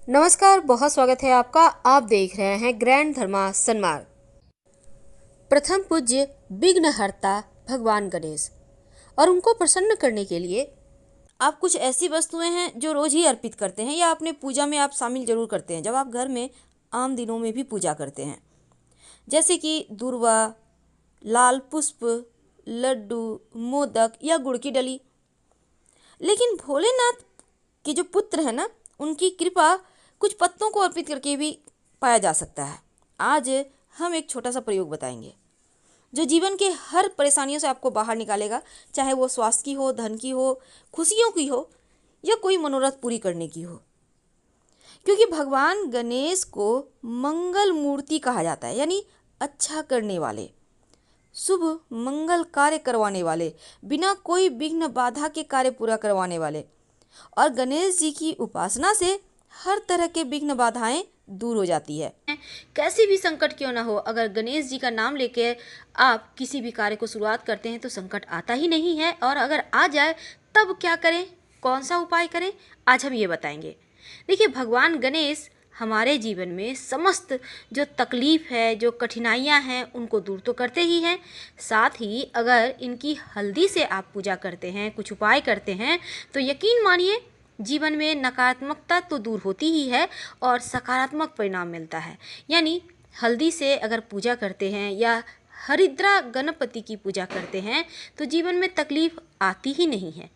नमस्कार, बहुत स्वागत है आपका। आप देख रहे हैं ग्रैंड धर्मा सन्मार्ग। प्रथम पूज्य विघ्नहर्ता भगवान गणेश और उनको प्रसन्न करने के लिए आप कुछ ऐसी वस्तुएं हैं जो रोज ही अर्पित करते हैं या अपने पूजा में आप शामिल जरूर करते हैं जब आप घर में आम दिनों में भी पूजा करते हैं, जैसे कि दूर्वा, लाल पुष्प, लड्डू, मोदक या गुड़ की डली। लेकिन भोलेनाथ के जो पुत्र है ना, उनकी कृपा कुछ पत्तों को अर्पित करके भी पाया जा सकता है। आज हम एक छोटा सा प्रयोग बताएंगे जो जीवन के हर परेशानियों से आपको बाहर निकालेगा, चाहे वो स्वास्थ्य की हो, धन की हो, खुशियों की हो या कोई मनोरथ पूरी करने की हो। क्योंकि भगवान गणेश को मंगल मूर्ति कहा जाता है, यानी अच्छा करने वाले, शुभ मंगल कार्य करवाने वाले, बिना कोई विघ्न बाधा के कार्य पूरा करवाने वाले। और गणेश जी की उपासना से हर तरह के विघ्न बाधाएं दूर हो जाती है। कैसी भी संकट क्यों ना हो, अगर गणेश जी का नाम लेके आप किसी भी कार्य को शुरुआत करते हैं तो संकट आता ही नहीं है। और अगर आ जाए तब क्या करें, कौन सा उपाय करें, आज हम ये बताएंगे। देखिए, भगवान गणेश हमारे जीवन में समस्त जो तकलीफ है, जो कठिनाइयाँ हैं, उनको दूर तो करते ही हैं। साथ ही अगर इनकी हल्दी से आप पूजा करते हैं, कुछ उपाय करते हैं, तो यकीन मानिए जीवन में नकारात्मकता तो दूर होती ही है और सकारात्मक परिणाम मिलता है। यानी हल्दी से अगर पूजा करते हैं या हरिद्रा गणपति की पूजा करते हैं तो जीवन में तकलीफ आती ही नहीं है।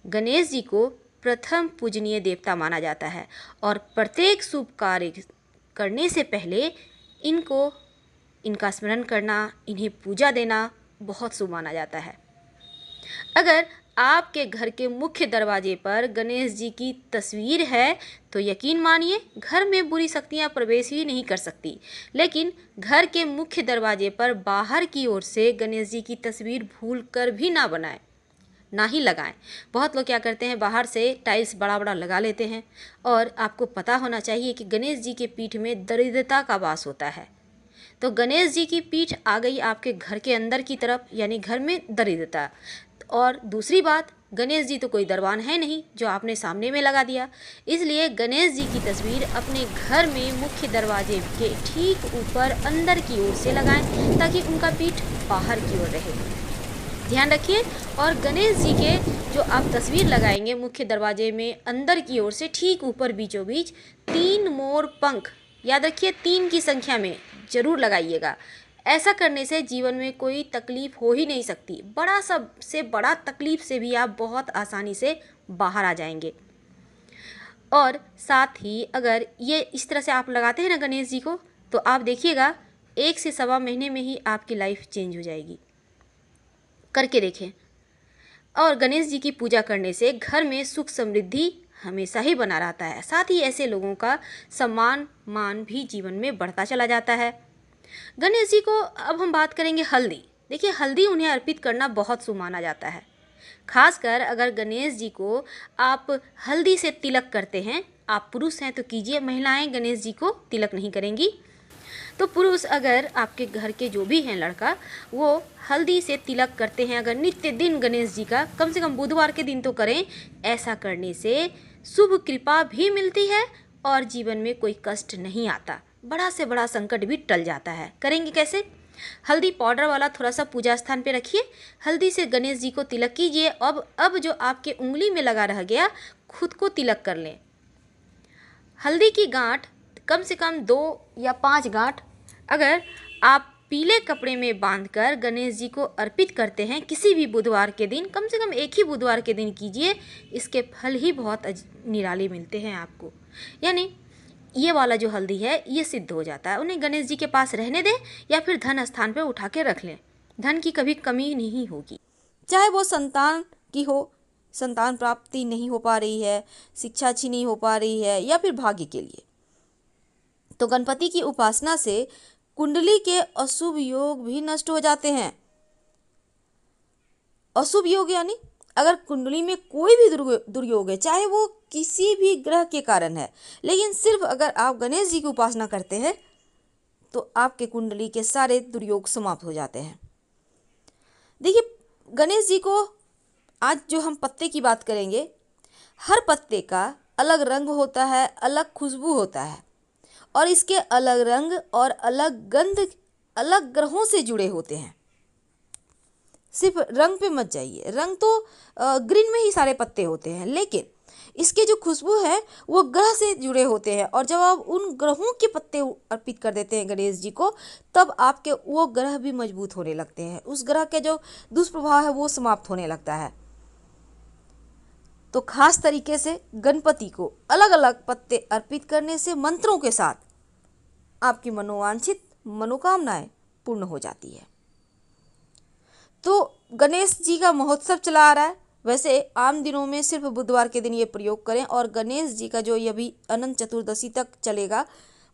गणेश जी को प्रथम पूजनीय देवता माना जाता है और प्रत्येक शुभ कार्य करने से पहले इनका स्मरण करना, इन्हें पूजा देना बहुत शुभ माना जाता है। अगर आपके घर के मुख्य दरवाजे पर गणेश जी की तस्वीर है तो यकीन मानिए घर में बुरी शक्तियां प्रवेश ही नहीं कर सकती। लेकिन घर के मुख्य दरवाजे पर बाहर की ओर से गणेश जी की तस्वीर भूल कर भी ना बनाएं, ना ही लगाएं। बहुत लोग क्या करते हैं, बाहर से टाइल्स बड़ा बड़ा लगा लेते हैं। और आपको पता होना चाहिए कि गणेश जी के पीठ में दरिद्रता का वास होता है। तो गणेश जी की पीठ आ गई आपके घर के अंदर की तरफ, यानी घर में दरिद्रता। और दूसरी बात, गणेश जी तो कोई दरबान है नहीं जो आपने सामने में लगा दिया। इसलिए गणेश जी की तस्वीर अपने घर में मुख्य दरवाजे के ठीक ऊपर अंदर की ओर से लगाएं ताकि उनका पीठ बाहर की ओर रहे। ध्यान रखिए। और गणेश जी के जो आप तस्वीर लगाएंगे मुख्य दरवाजे में अंदर की ओर से ठीक ऊपर बीचों बीच 3 मोर पंख, याद रखिए 3 की संख्या में जरूर लगाइएगा। ऐसा करने से जीवन में कोई तकलीफ हो ही नहीं सकती। बड़ा सबसे बड़ा तकलीफ से भी आप बहुत आसानी से बाहर आ जाएंगे। और साथ ही अगर ये इस तरह से आप लगाते हैं ना गणेश जी को, तो आप देखिएगा 1 से सवा महीने में ही आपकी लाइफ चेंज हो जाएगी। करके देखें। और गणेश जी की पूजा करने से घर में सुख समृद्धि हमेशा ही बना रहता है। साथ ही ऐसे लोगों का सम्मान मान भी जीवन में बढ़ता चला जाता है। गणेश जी को अब हम बात करेंगे हल्दी। देखिए, हल्दी उन्हें अर्पित करना बहुत शुभ माना जाता है। खासकर अगर गणेश जी को आप हल्दी से तिलक करते हैं, आप पुरुष हैं तो कीजिए, महिलाएं गणेश जी को तिलक नहीं करेंगी। तो पुरुष अगर आपके घर के जो भी हैं लड़का, वो हल्दी से तिलक करते हैं, अगर नित्य दिन गणेश जी का कम से कम बुधवार के दिन तो करें। ऐसा करने से शुभ कृपा भी मिलती है और जीवन में कोई कष्ट नहीं आता, बड़ा से बड़ा संकट भी टल जाता है। करेंगे कैसे? हल्दी पाउडर वाला थोड़ा सा पूजा स्थान पे रखिए, हल्दी से गणेश जी को तिलक कीजिए। अब जो आपके उंगली में लगा रह गया, खुद को तिलक कर लें। हल्दी की गांठ कम से कम 2 या 5 गांठ अगर आप पीले कपड़े में बांधकर गणेश जी को अर्पित करते हैं किसी भी बुधवार के दिन, कम से कम एक ही बुधवार के दिन कीजिए, इसके फल ही बहुत निराले मिलते हैं आपको। यानी ये वाला जो हल्दी है ये सिद्ध हो जाता है। उन्हें गणेश जी के पास रहने दें या फिर धन स्थान पर उठा के रख लें। धन की कभी कमी नहीं होगी, चाहे वो संतान की हो, संतान प्राप्ति नहीं हो पा रही है, शिक्षा अच्छी नहीं हो पा रही है, या फिर भाग्य के लिए। तो गणपति की उपासना से कुंडली के अशुभ योग भी नष्ट हो जाते हैं। अशुभ योग यानी अगर कुंडली में कोई भी दुर्योग है, चाहे वो किसी भी ग्रह के कारण है, लेकिन सिर्फ अगर आप गणेश जी की उपासना करते हैं तो आपके कुंडली के सारे दुर्योग समाप्त हो जाते हैं। देखिए, गणेश जी को आज जो हम पत्ते की बात करेंगे, हर पत्ते का अलग रंग होता है, अलग खुशबू होता है, और इसके अलग रंग और अलग गंध अलग ग्रहों से जुड़े होते हैं। सिर्फ रंग पे मत जाइए, रंग तो ग्रीन में ही सारे पत्ते होते हैं, लेकिन इसके जो खुशबू है वो ग्रह से जुड़े होते हैं। और जब आप उन ग्रहों के पत्ते अर्पित कर देते हैं गणेश जी को, तब आपके वो ग्रह भी मजबूत होने लगते हैं, उस ग्रह के जो दुष्प्रभाव है वो समाप्त होने लगता है। तो खास तरीके से गणपति को अलग अलग पत्ते अर्पित करने से मंत्रों के साथ आपकी मनोवांछित मनोकामनाएं पूर्ण हो जाती है। तो गणेश जी का महोत्सव चला आ रहा है। वैसे आम दिनों में सिर्फ बुधवार के दिन ये प्रयोग करें, और गणेश जी का जो ये अभी अनंत चतुर्दशी तक चलेगा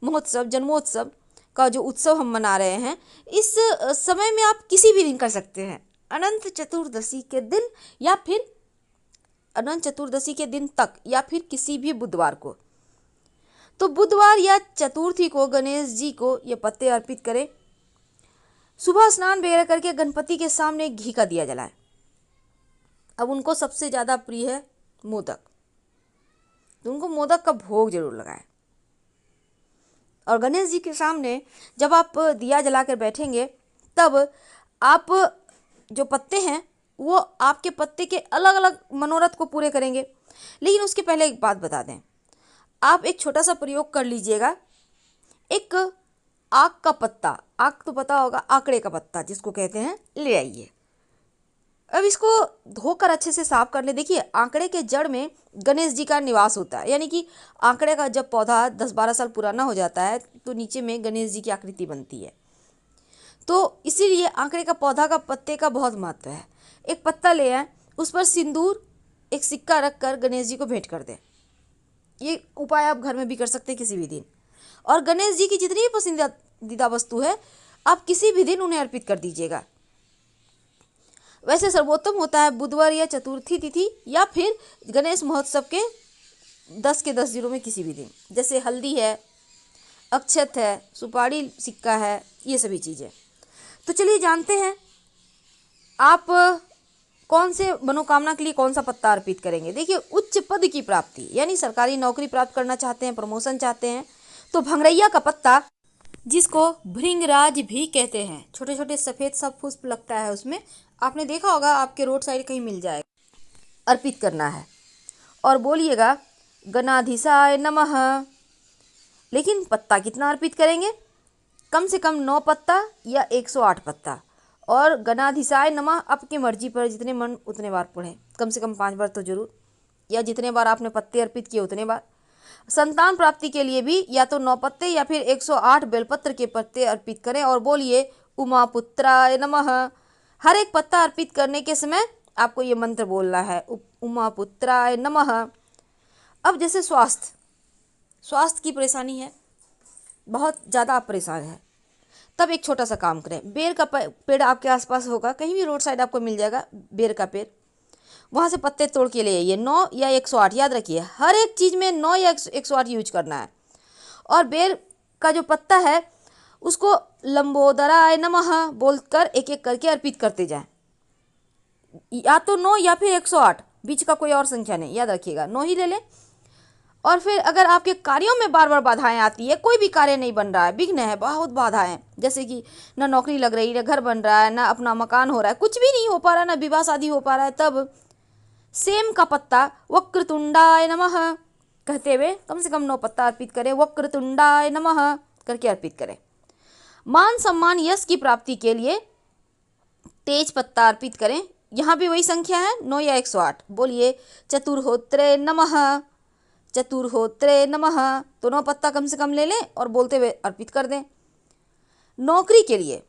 महोत्सव, जन्मोत्सव का जो उत्सव हम मना रहे हैं, इस समय में आप किसी भी दिन कर सकते हैं, अनंत चतुर्दशी के दिन या फिर अनंत चतुर्दशी के दिन तक, या फिर किसी भी बुधवार को। तो बुधवार या चतुर्थी को गणेश जी को ये पत्ते अर्पित करें। सुबह स्नान वगैरह करके गणपति के सामने घी का दिया जलाए। अब उनको सबसे ज़्यादा प्रिय है मोदक, तो उनको मोदक का भोग जरूर लगाएं। और गणेश जी के सामने जब आप दिया जलाकर बैठेंगे, तब आप जो पत्ते हैं वो आपके पत्ते के अलग अलग मनोरथ को पूरे करेंगे। लेकिन उसके पहले एक बात बता दें, आप एक छोटा सा प्रयोग कर लीजिएगा। एक आक का पत्ता, आक तो पता होगा, आंकड़े का पत्ता जिसको कहते हैं, ले आइए। अब इसको धोकर अच्छे से साफ कर ले। देखिए, आंकड़े के जड़ में गणेश जी का निवास होता है, यानी कि आंकड़े का जब पौधा 10-12 साल पुराना हो जाता है तो नीचे में गणेश जी की आकृति बनती है। तो इसीलिए आंकड़े का पौधा का पत्ते का बहुत महत्व है। एक पत्ता ले आए, उस पर सिंदूर, एक सिक्का रख कर गणेश जी को भेंट कर दें। ये उपाय आप घर में भी कर सकते हैं किसी भी दिन। और गणेश जी की जितनी भी पसंदीदा वस्तु है, आप किसी भी दिन उन्हें अर्पित कर दीजिएगा। वैसे सर्वोत्तम होता है बुधवार या चतुर्थी तिथि, या फिर गणेश महोत्सव के 10 के 10 दिनों में किसी भी दिन, जैसे हल्दी है, अक्षत है, सुपारी सिक्का है, ये सभी चीज़ें। तो चलिए जानते हैं आप कौन से मनोकामना के लिए कौन सा पत्ता अर्पित करेंगे। देखिए, उच्च पद की प्राप्ति, यानी सरकारी नौकरी प्राप्त करना चाहते हैं, प्रमोशन चाहते हैं, तो भंगरैया का पत्ता, जिसको भृंगराज भी कहते हैं, छोटे छोटे सफ़ेद सा पुष्प लगता है उसमें, आपने देखा होगा, आपके रोड साइड कहीं मिल जाएगा, अर्पित करना है। और बोलिएगा गणाधीशाय नमः। लेकिन पत्ता कितना अर्पित करेंगे? कम से कम 9 पत्ता या 108 पत्ता। और गणाधीशाय नमः आपकी मर्जी पर, जितने मन उतने बार पढ़ें, कम से कम 5 बार तो जरूर, या जितने बार आपने पत्ते अर्पित किए उतने बार। संतान प्राप्ति के लिए भी या तो 9 पत्ते या फिर 108 बेलपत्र के पत्ते अर्पित करें, और बोलिए उमा पुत्राय नमः। हर एक पत्ता अर्पित करने के समय आपको ये मंत्र बोलना है, उमा पुत्राय नमः। अब जैसे स्वास्थ्य की परेशानी है, बहुत ज़्यादा आप परेशान हैं, तब एक छोटा सा काम करें। बेर का पेड़ आपके आसपास होगा, कहीं भी रोड साइड आपको मिल जाएगा बेर का पेड़, वहाँ से पत्ते तोड़ के ले आइए। 9 या 108, याद रखिए हर एक चीज़ में 9 या 108 यूज करना है। और बेर का जो पत्ता है उसको लंबोदराय नमः बोलकर एक एक करके अर्पित करते जाएं। या तो 9 या फिर 108, बीच का कोई और संख्या नहीं, याद रखिएगा 9 ही ले लें। और फिर अगर आपके कार्यों में बार बार बाधाएं आती है, कोई भी कार्य नहीं बन रहा है, विघ्न है, बहुत बाधाएं, जैसे कि ना नौकरी लग रही है, ना घर बन रहा है, ना अपना मकान हो रहा है, कुछ भी नहीं हो पा रहा है, ना विवाह शादी हो पा रहा है, तब सेम का पत्ता वक्रतुंडाय नमः कहते हुए कम से कम 9 पत्ता अर्पित करें। वक्रतुंडाय नमः करके अर्पित करें। मान सम्मान यश की प्राप्ति के लिए तेज पत्ता अर्पित करें। यहाँ भी वही संख्या है, 9 या 108। बोलिए चतुर्होत्रे नमः, चतुर्होत्रे नमः। तो 9 पत्ता कम से कम ले लें और बोलते हुए अर्पित कर दें। नौकरी के लिए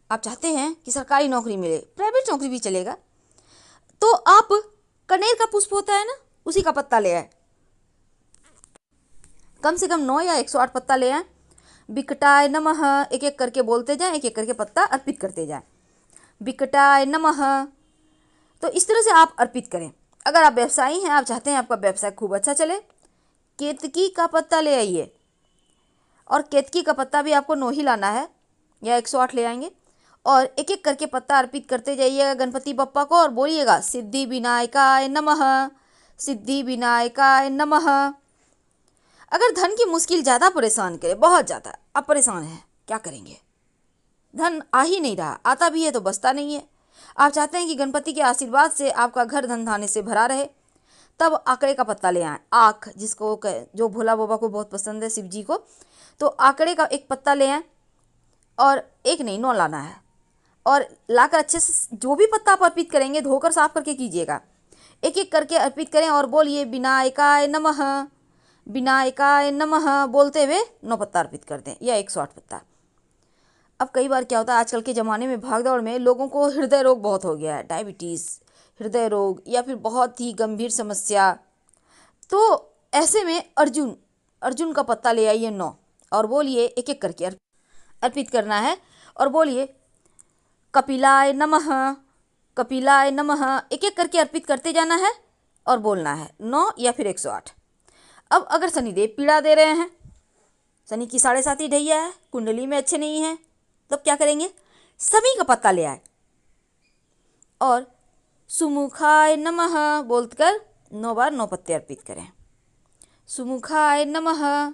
आप चाहते हैं कि सरकारी नौकरी मिले, प्राइवेट नौकरी भी चलेगा, तो आप कनेर का पुष्प होता है ना, उसी का पत्ता ले आए। कम से कम 9 या 108 पत्ता ले आए। बिकटाय नमः एक एक करके बोलते जाएं, एक एक करके पत्ता अर्पित करते जाएं। बिकटाय नमः। तो इस तरह से आप अर्पित करें। अगर आप व्यवसायी हैं, आप चाहते हैं आपका व्यवसाय खूब अच्छा चले, केतकी का पत्ता ले आइए। और केतकी का पत्ता भी आपको 9 ही लाना है या 108 ले आएंगे, और एक एक करके पत्ता अर्पित करते जाइएगा गणपति बप्पा को, और बोलिएगा सिद्धि विनायकाय नमः, सिद्धि विनायकाय नमः। अगर धन की मुश्किल ज़्यादा परेशान करे, बहुत ज़्यादा, आप परेशान हैं, क्या करेंगे? धन आ ही नहीं रहा, आता भी है तो बचता नहीं है। आप चाहते हैं कि गणपति के आशीर्वाद से आपका घर धन धान्य से भरा रहे, तब आंकड़े का पत्ता ले आए। आँख जिसको जो भोला बाबा को बहुत पसंद है, शिव जी को, तो आंकड़े का एक पत्ता ले आए, और एक नहीं 9 लाना है, और लाकर अच्छे से जो भी पत्ता आप अर्पित करेंगे धोकर साफ करके कीजिएगा। एक एक करके अर्पित करें और बोलिए विनायकाय नमः, विनायकाय नमः बोलते हुए 9 पत्ता अर्पित कर दें, या 108 पत्ता। अब कई बार क्या होता है, आजकल के ज़माने में भागदौड़ में लोगों को हृदय रोग बहुत हो गया है, डायबिटीज़, हृदय रोग, या फिर बहुत ही गंभीर समस्या। तो ऐसे में अर्जुन का पत्ता ले आइए 9, और बोलिए एक एक करके अर्पित करना है, और बोलिए कपिलाय नमः, कपिलाय नमः, एक एक करके अर्पित करते जाना है और बोलना है 9 या फिर 108। अब अगर शनिदेव पीड़ा दे रहे हैं, शनि की 7.5 ढैया है, कुंडली में अच्छे नहीं है, तब क्या करेंगे? सभी का पत्ता ले आए और सुमुखाय नमः बोलकर 9 बार 9 पत्ते अर्पित करें। सुमुखाय नमः,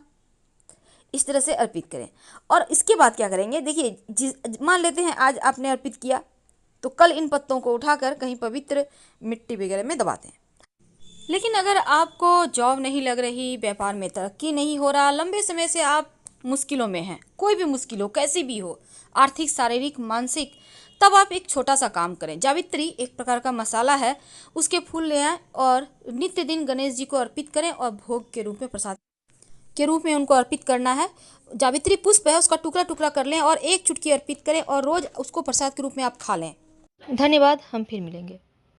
इस तरह से अर्पित करें। और इसके बाद क्या करेंगे? देखिए, मान लेते हैं आज आपने अर्पित किया, तो कल इन पत्तों को उठाकर कहीं पवित्र मिट्टी वगैरह में दबा दें। लेकिन अगर आपको जॉब नहीं लग रही, व्यापार में तरक्की नहीं हो रहा, लंबे समय से आप मुश्किलों में हैं, कोई भी मुश्किल हो, कैसी भी हो, आर्थिक, शारीरिक, मानसिक, तब आप एक छोटा सा काम करें। जावित्री एक प्रकार का मसाला है, उसके फूल ले आएँ और नित्य दिन गणेश जी को अर्पित करें, और भोग के रूप में, प्रसाद के रूप में उनको अर्पित करना है। जावित्री पुष्प है, उसका टुकड़ा टुकड़ा कर लें और एक चुटकी अर्पित करें, और रोज़ उसको प्रसाद के रूप में आप खा लें। धन्यवाद, हम फिर मिलेंगे।